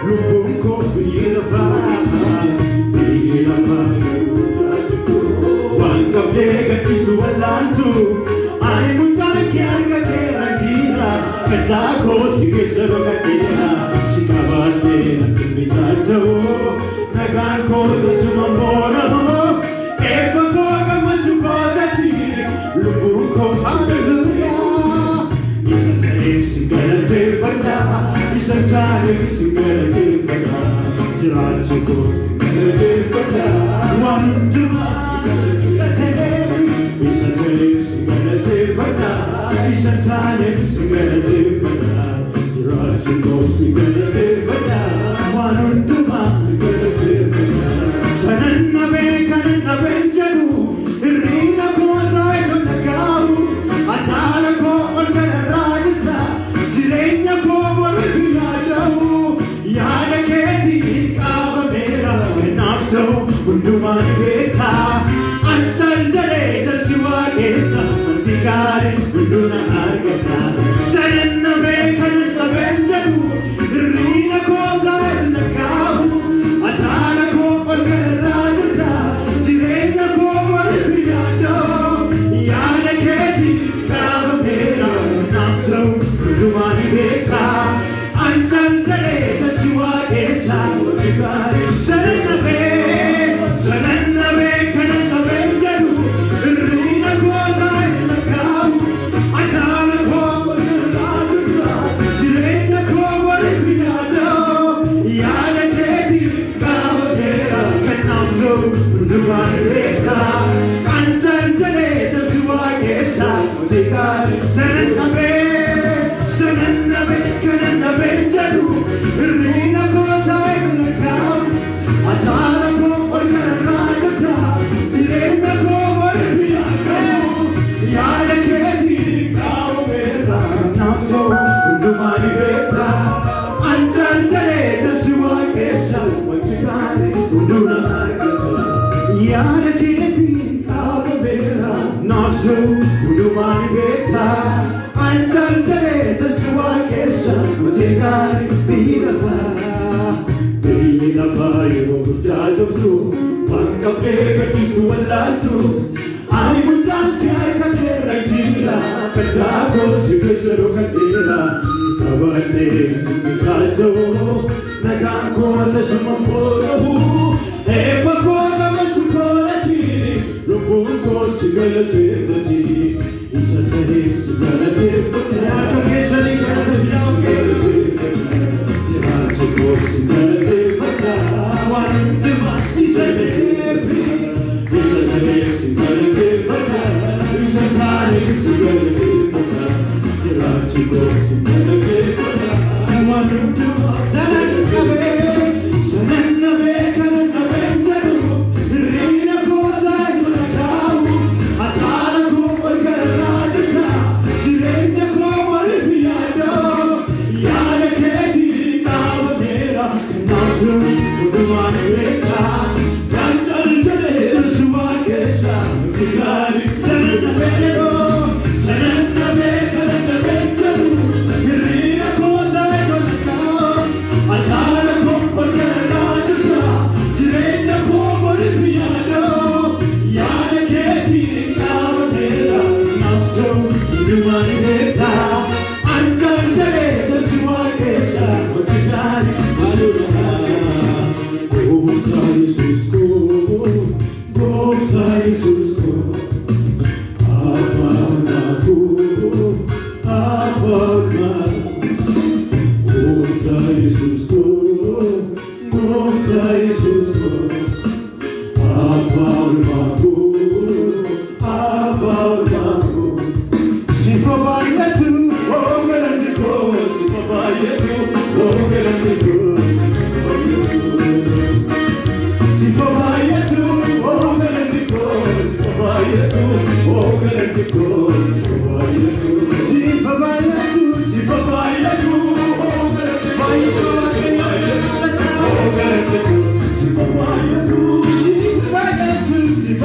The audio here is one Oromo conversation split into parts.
Lubunko, be the maltu ani mutan kyarga kerantira katako sigesaro katira sikavate natibitato nagan ko tasumambora eko ko gamachu ko dati lubuko hallelujah isantare singalate fada isantare singalate fada jirachu ko singalate fada wanunduma Isantane singalate fada jirachu ko singalate fada wanunduma singalate fada sananna bekanna benjanu irina ko zaito nakau atala ko olkara rajta jirenya ko borfiyadau yaada keti kaava mera kenafto unduma beta antal jare dasiwa kesa antigare unduna argata sananna bekanna benjanu irina ko zaito nakau atala ko olkara rajta jirenya ko borfiyadau yaada keti kaava mera kenafto unduma beta antal jare dasiwa kesa antigare sananna be kananna benjanu irina ko zaito nakau atala ko olkara jirenya ko borfiyadau yaada keti kaava mera kenafto unduma beta antal jare dasiwa kesa antigare sananna be kananna benjanu irina ko zaito nakau atala ko olkara rajta jirenya ko borfiyadau yaada keti kaava mera kenafto unduma beta antal jare dasiwa kesa antigare unduna argata yaada keti kaava mera kenafto unduma beta antal jare dasiwa kesa antigare bilapa yo mujajoftu banka pega isu walatu ani mutan kyarga kerantira katako sigesaro katira sikavate mujajo naganko tasumambora epako gamachukolati lubunko sigalate fati isatare sigalate fati akesari galate sigalate jirachu ko sigalate fata wanunduma isatare sigalate fata isatare sigalate fata jirachu ko sigalate fata wanunduma sananna be kananna benjanu irina ko zaito nakau atala ko olkara rajta jirenya ko borfiyadau yaada keti kaava mera kenafto unduma beta antal jare dasiwa kesa antigare sananna be kananna benjanu irina ko zaito nakau atala ko olkara rajta jirenya ko borfiyadau yaada keti kaava mera kenafto unduma beta antal jare dasiwa kesa antigare Gofta Jesus ko apanaku apana Gofta Jesus ko apanaku apanaku Sifavayatu ogalandiko Sifavayatu ogalandiko Sifavayatu ogalandiko Sifavayatu ogalandiko Sifavayatu Sifavayatu ogalandiko Sifavayatu Sifavayatu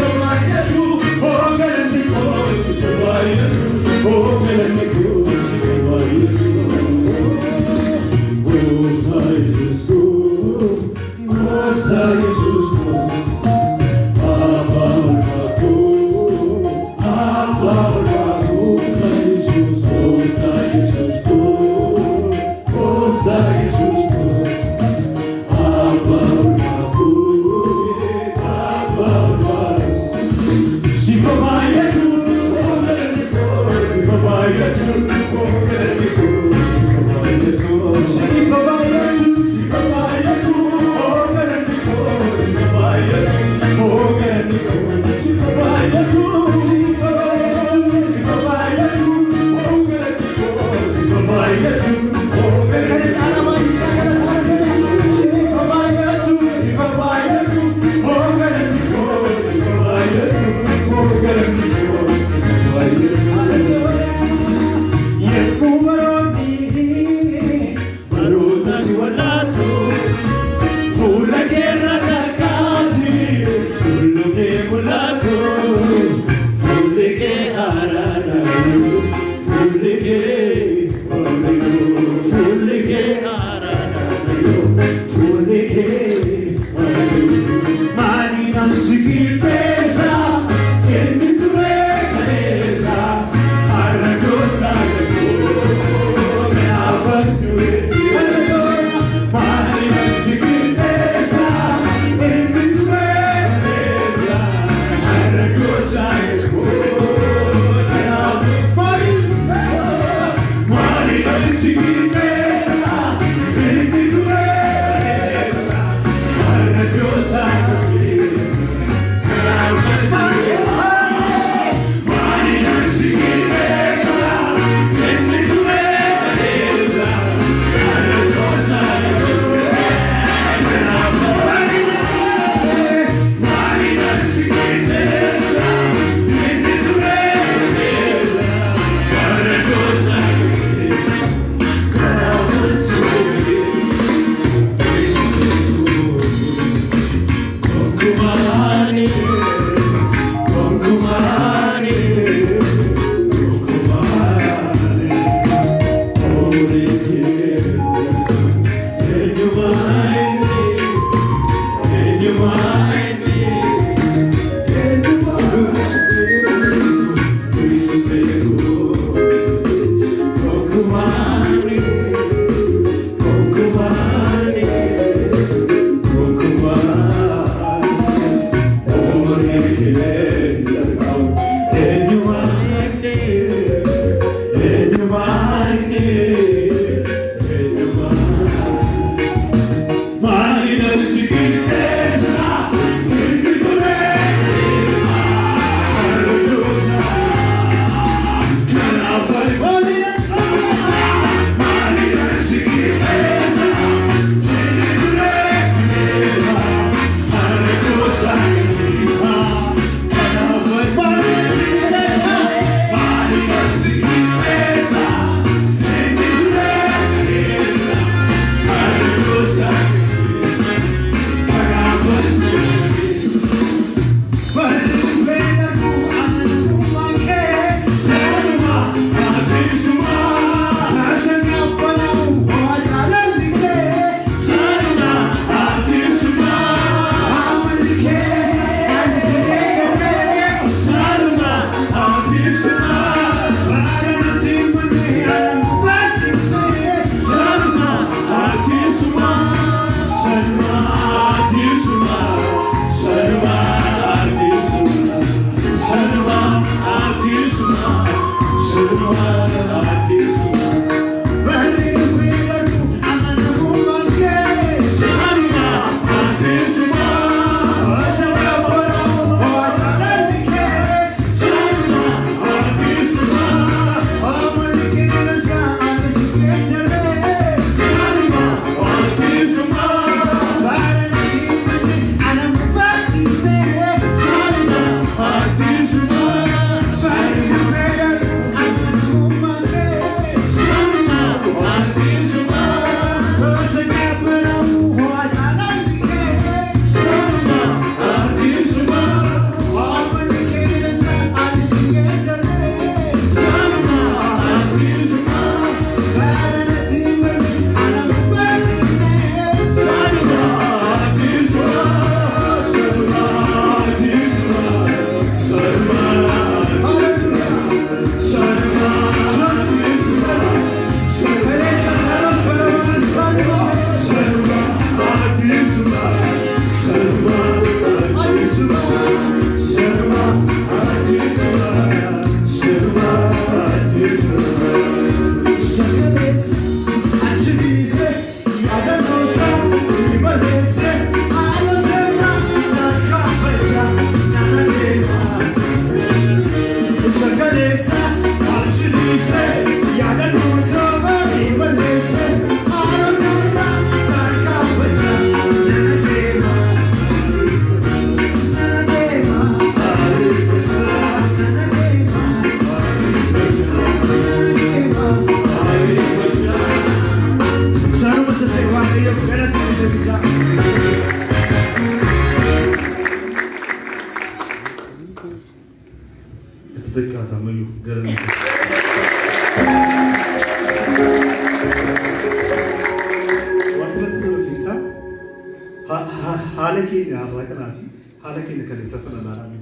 حالك يا راكنا في حالك إنك لسه سنة نارامي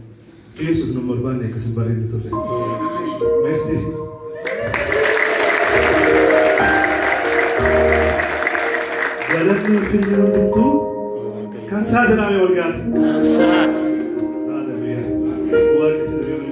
يسوس نمبر بان نكسب برين نتوفي مستي جلبنا في اليوم كنتو كان سادنا من ورقات كان ساد هذا بيا واقس اليوم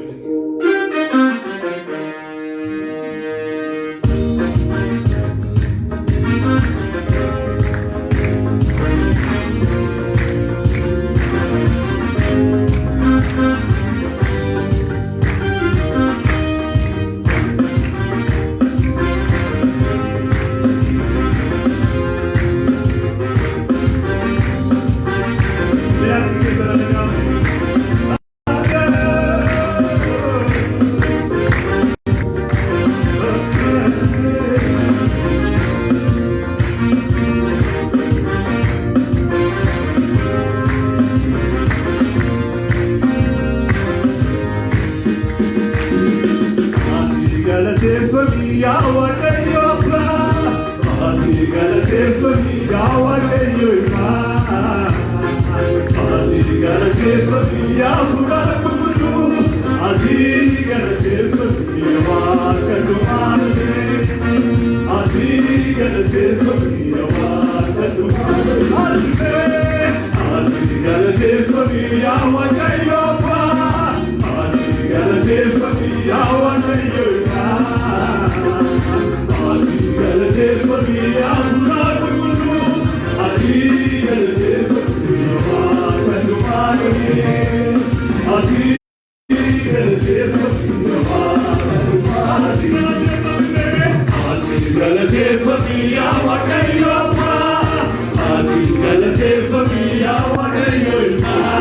galateeffami yaa Waaqayyo Abbaa. Ati galateeffami yaa Waaqayyo Ilmaa. Ati galateeffami yaa Hafuura Qulqulluu. Ati galateeffami yaa Waaqa Dhumaanee. Ati galateeffami yaa Waaqa Dhumaanee. Ati galateeffami yaa Waaqayyo Abbaa. Ati galateeffami yaa Waaqayyo Ilmaa. Ati galateeffami yaa Hafuura Qulqulluu. Ati galateeffami yaa Waaqa Dhumaanee. Ati galateeffami yaa Waaqa Dhumaanee. Ati galateeffami yaa Waaqayyo Abbaa. Ati galateeffami yaa Waaqayyo Ilmaa.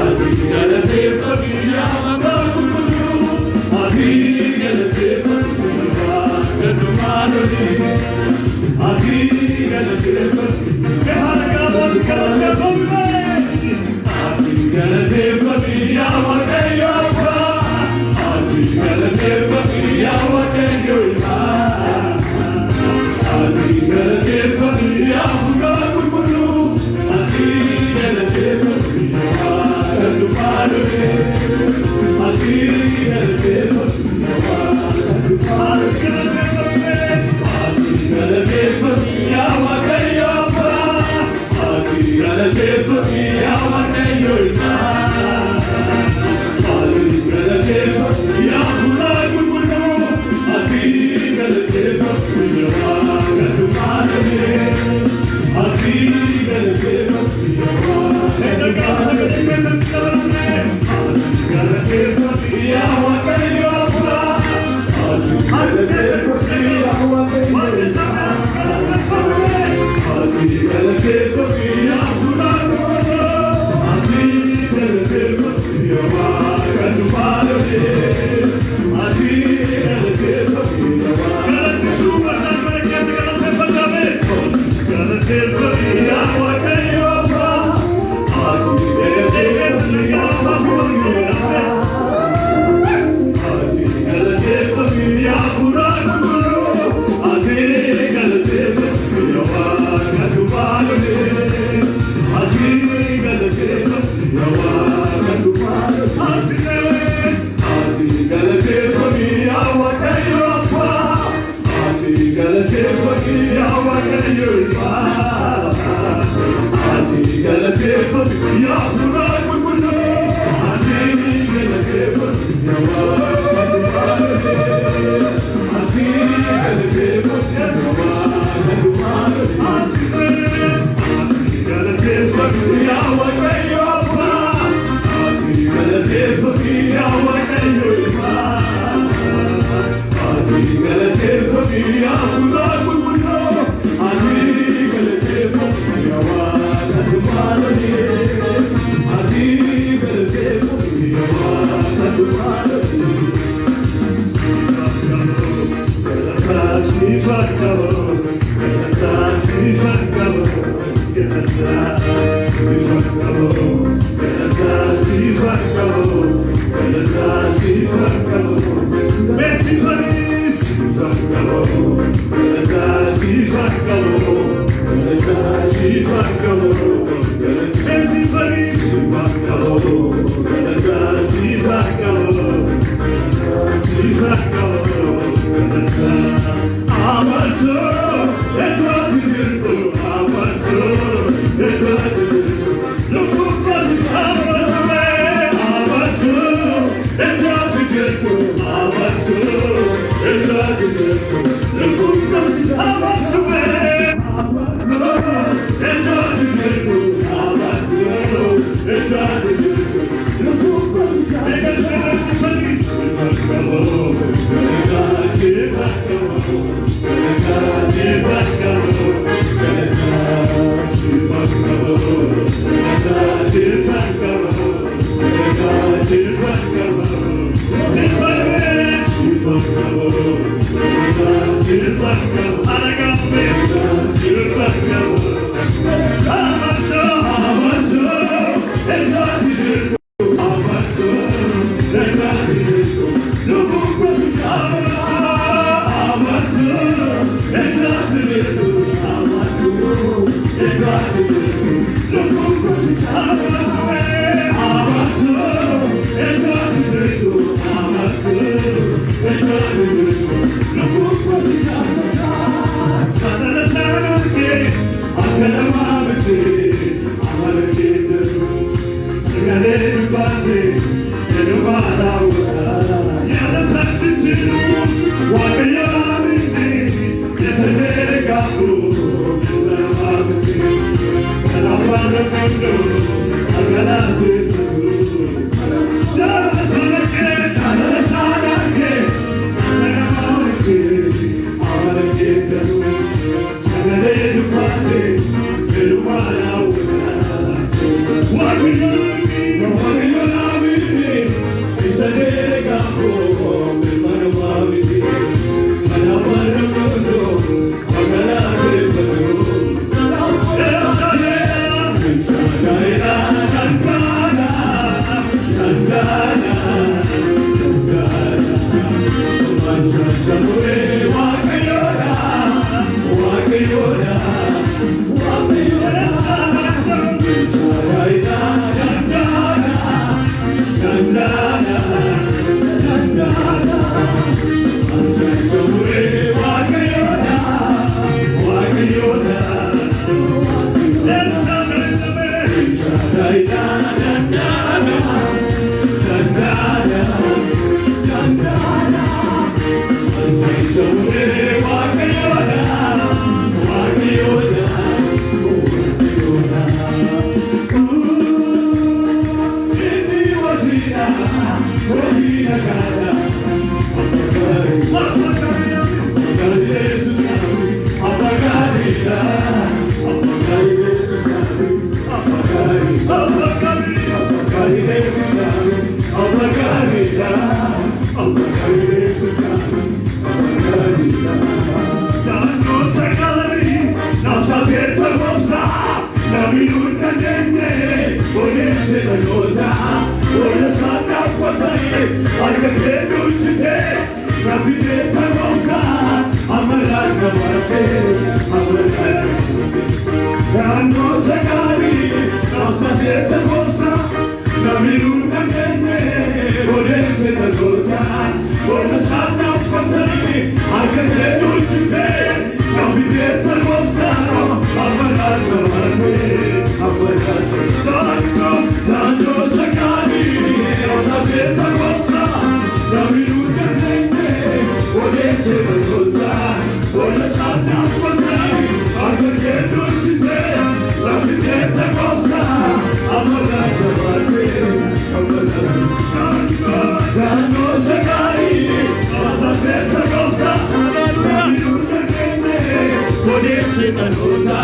Ati galateeffami yaa Hafuura Qulqulluu. Ati galateeffami yaa Waaqa Dhumaanee. Ati galateeffami yaa galateeffami. Ati galateeffami yaa Waaqayyo Abbaa. Ati galateeffami yaa Waaqayyo Ilmaa. Ati galateeffami yaa Hafuura Qulqulluu. Ati galateeffami yaa Waaqa Dhumaanee. Ati galateeffami yaa Waaqa Dhumaanee. Ati galateeffami yaa Waaqayyo Abbaa. Ati galateeffami yaa Waaqayyo Ilmaa. Ati galateeffami yaa Hafuura Qulqulluu. Ati galateeffami yaa Waaqa Dhumaanee. Ati galateeffami yaa Waaqa Dhumaanee. Ati galateeffami yaa Waaqayyo Abbaa. Ati galateeffami yaa Waaqayyo Ilmaa. Ati galateeffami yaa Hafuura Qulqulluu. Ati galateeffami yaa Waaqa Dhumaanee. Ati galateeffami yaa galateeffami yaa Waaqayyo Abbaa. Ati galateeffami yaa Hafuura Qulqulluu. Ati galateeffami yaa Hafuura Qulqulluu. Ati galateeffami yaa Waaqa Dhumaanee. Ati galateeffami yaa Waaqa Dhumaanee. Ati galateeffami yaa Waaqayyo Abbaa. Ati galateeffami yaa Waaqayyo Ilmaa. Ati galateeffami yaa Hafuura Qulqulluu. Ati galateeffami yaa Waaqa Dhumaanee. Ati galateeffami yaa Waaqa Dhumaanee. Ati galateeffami yaa Waaqayyo Abbaa. Ati galateeffami yaa Waaqayyo Ilmaa. Ati galateeffami yaa Hafuura Qulqulluu. Ati galateeffami yaa Waaqa Dhumaanee. Ati galateeffami yaa Waaqa Dhumaanee. Siifan qaboo, galataa siifan qaboo, galataa siifan qaboo, galataa siifan qaboo, galataa siifan qaboo, galataa siifan qaboo. Mee siifanii siifan qaboo, galataa siifan qaboo, galataa siifan qaboo. Mee siifanii siifan qaboo, galataa siifan qaboo. Siifan qaboo, galataa. Abarsoo, eeggatu jirtu, abarsoo, eeggatu jirtu. Lubbuu kooti abarsoo, abarsoo, eeggatu jirtu, abarsoo, eeggatu jirtu. Lubbuu kooti abarsoo, eeggatu jirtu, abarsoo, eeggatu jirtu. Lubbuu kooti siifan qaboo, galataa siifan qaboo, galataa siifan qaboo, galataa siifan qaboo, galataa siifan qaboo, galataa siifan qaboo. Siifanii siifan qaboo, galataa siifan qaboo. Aragamme siifan qaboo. Abarsoo, abarsoo, eeggatu jirtu, abarsoo, eeggatu jirtu. Lubbuu kooti Odeesse dhaloota,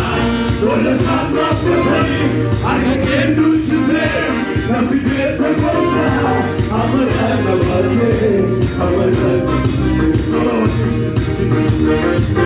lola saanaa fudhatanii harka keenya